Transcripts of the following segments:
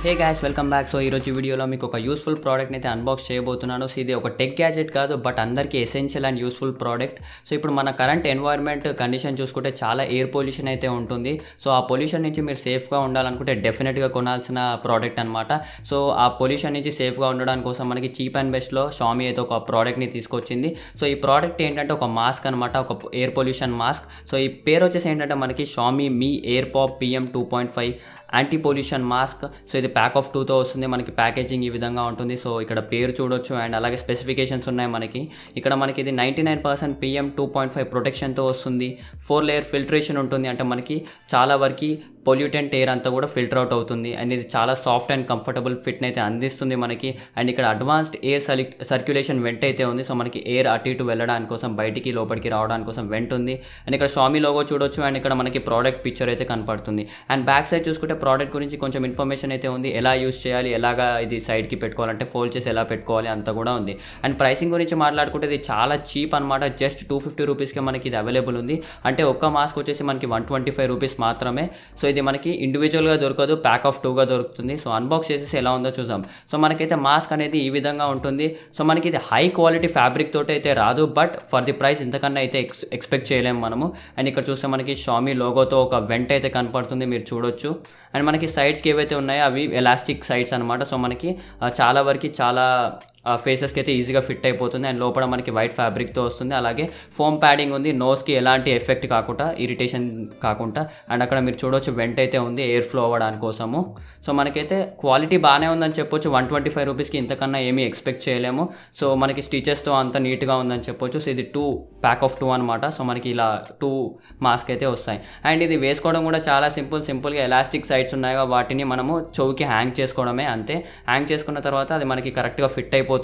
Hey guys welcome back. So ఈరోజు వీడియోలో మీకు ఒక యూస్ఫుల్ ప్రోడక్ట్ని అయితే అన్బాక్స్ చేయబోతున్నాను. సో ఇది ఒక టెక్ గ్యాజెట్ కాదు, బట్ అందరికీ essential and useful product. So ఇప్పుడు మన కరెంట్ ఎన్వైర్న్మెంట్ కండిషన్ చూసుకుంటే చాలా ఎయిర్ పొల్యూషన్ అయితే ఉంటుంది. సో ఆ పొల్యూషన్ నుంచి మీరు సేఫ్గా ఉండాలనుకుంటే డెఫినెట్గా కొనాల్సిన ప్రోడక్ట్ అనమాట. సో ఆ పొల్యూషన్ నుంచి సేఫ్గా ఉండడానికి కోసం మనకి చీప్ అండ్ బెస్ట్లో షామీ అయితే ఒక ప్రోడక్ట్ని తీసుకొచ్చింది. సో ఈ ప్రోడక్ట్ ఏంటంటే ఒక మాస్క్ అనమాట, ఒక ఎయిర్ పొల్యూషన్ మాస్క్. సో ఈ పేరు వచ్చేసి ఏంటంటే మనకి Xiaomi Mi air pop PM 2.5 anti pollution mask. So ఇది ప్యాక్ ఆఫ్ 2తో వస్తుంది. మనకి ప్యాకేజింగ్ ఈ విధంగా ఉంటుంది. సో ఇక్కడ పేరు చూడొచ్చు అండ్ అలాగే స్పెసిఫికేషన్స్ ఉన్నాయి మనకి. ఇక్కడ మనకి ఇది 99% PM 2.5 ప్రొటెక్షన్తో వస్తుంది. 4 లేయర్ ఫిల్టరేషన్ ఉంటుంది, అంటే మనకి చాలా వరకు పొల్యూటెంట్ ఎయిర్ అంతా కూడా ఫిల్టర్ అవుట్ అవుతుంది. అండ్ ఇది చాలా సాఫ్ట్ అండ్ కంఫర్టబుల్ ఫిట్ని అయితే అందిస్తుంది మనకి. అండ్ ఇక్కడ అడ్వాన్స్డ్ ఎయిర్ సర్క్యులేషన్ వెంట్ అయితే ఉంది. సో మనకి ఎయిర్ అటు ఇటు వెళ్ళడానికి కోసం, బయటికి లోపలికి రావడానికి కోసం వెంట్ ఉంది. అండ్ ఇక్కడ షామీ లోగో చూడొచ్చు అండ్ ఇక్కడ మనకి ప్రోడక్ట్ పిక్చర్ అయితే కనపడుతుంది. అండ్ బ్యాక్ సైడ్ చూసుకుంటే ప్రోడక్ట్ గురించి కొంచెం ఇన్ఫర్మేషన్ అయితే ఉంది. ఎలా యూస్ చేయాలి, ఎలాగా ఇది సైడ్కి పెట్టుకోవాలంటే ఫోల్డ్ చేసి ఎలా పెట్టుకోవాలి అంతా కూడా ఉంది. అండ్ ప్రైసింగ్ గురించి మాట్లాడుకుంటే ఇది చాలా చీప్ అనమాట. జస్ట్ 250 రూపీస్కే మనకి ఇది అవైలబుల్ ఉంది. అంటే ఒక్క మాస్క్ వచ్చేసి మనకి 125 రూపీస్ మాత్రమే. సో ఇది మనకి ఇండివిజువల్గా దొరకదు, ప్యాక్ ఆఫ్ 2గా దొరుకుతుంది. సో అన్బాక్స్ చేసేసి ఎలా ఉందో చూద్దాం. సో మనకైతే మాస్క్ అనేది ఈ విధంగా ఉంటుంది. సో మనకి ఇది హై క్వాలిటీ ఫ్యాబ్రిక్ తోటి అయితే రాదు, బట్ ఫర్ ది ప్రైస్ ఇంతకన్నా అయితే ఎక్స్పెక్ట్ చేయలేము మనము. అండ్ ఇక్కడ చూస్తే మనకి షామీ లోగోతో ఒక వెంట్ అయితే కనపడుతుంది, మీరు చూడొచ్చు. అండ్ మనకి సైడ్స్కి ఏవైతే ఉన్నాయో అవి ఎలాస్టిక్ సైడ్స్ అనమాట. సో మనకి చాలా వరకు చాలా ఫేసెస్కి అయితే ఈజీగా ఫిట్ అయిపోతుంది. అండ్ లోపల మనకి వైట్ ఫ్యాబ్రిక్తో వస్తుంది. అలాగే ఫోమ్ ప్యాడింగ్ ఉంది, నోస్కి ఎలాంటి ఎఫెక్ట్ కాకుండా, ఇరిటేషన్ కాకుండా. అండ్ అక్కడ మీరు చూడొచ్చు వెంట్ అయితే ఉంది ఎయిర్ ఫ్లో అవ్వడానికి కోసము. సో మనకైతే క్వాలిటీ బాగానే ఉందని చెప్పొచ్చు. 125 రూపీస్కి ఇంతకన్నా ఏమీ ఎక్స్పెక్ట్ చేయలేము. సో మనకి స్టిచెస్తో అంత నీట్గా ఉందని చెప్పొచ్చు. సో ఇది ప్యాక్ ఆఫ్ 2 అనమాట. సో మనకి ఇలా 2 మాస్క్ అయితే వస్తాయి. అండ్ ఇది వేసుకోవడం కూడా చాలా సింపుల్గా ఎలాస్టిక్ సైడ్స్ ఉన్నాయో వాటిని మనము చెవుకి హ్యాంగ్ చేసుకోవడమే, అంతే. హ్యాంగ్ చేసుకున్న తర్వాత అది మనకి కరెక్ట్గా ఫిట్ అయిపోతుంది.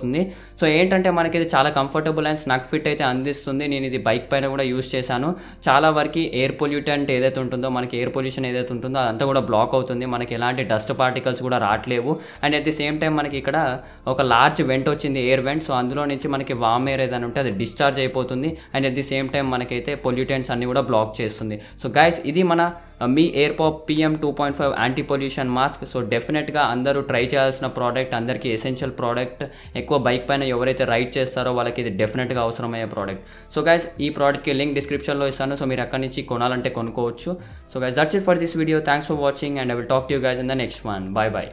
సో ఏంటంటే మనకి ఇది చాలా కంఫర్టబుల్ అండ్ స్నగ్ ఫిట్ అయితే అందిస్తుంది. నేను ఇది బైక్ పైన కూడా యూస్ చేశాను. చాలా వరకు ఎయిర్ పొల్యూటెంట్ ఏదైతే ఉంటుందో, మనకి ఎయిర్ పొల్యూషన్ ఏదైతే ఉంటుందో అదంతా కూడా బ్లాక్ అవుతుంది. మనకి ఎలాంటి డస్ట్ పార్టికల్స్ కూడా రావట్లేవు. And at the same time మనకి ఇక్కడ ఒక లార్జ్ వెంట్ వచ్చింది, ఎయిర్ వెంట్. సో అందులో నుంచి మనకి వామ్ ఎయిర్ ఏదైనా ఉంటే అది డిశ్చార్జ్ అయిపోతుంది. And at the same time మనకైతే పొల్యూటెంట్స్ అన్ని కూడా బ్లాక్ చేస్తుంది. సో గైస్ ఇది మన Mi air pop PM 2.5 anti pollution mask. So డెఫినెట్గా అందరూ ట్రై చేయాల్సిన ప్రోడక్ట్, అందరికీ ఎసెన్షియల్ ప్రోడక్ట్. ఎక్కువ బైక్ పైన ఎవరైతే రైడ్ చేస్తారో వాళ్ళకి ఇది డెఫినెట్గా అవసరమయ్యే ప్రోడక్ట్. సో గైస్ ఈ ప్రోడక్ట్కి లింక్ డిస్క్రిప్షన్లో ఇస్తాను. సో మీరు అక్కడి నుంచి కొనాలంటే కొనుక్కోవచ్చు. So guys that's it for this video. Thanks for watching and I will talk to you guys in the next one. By by.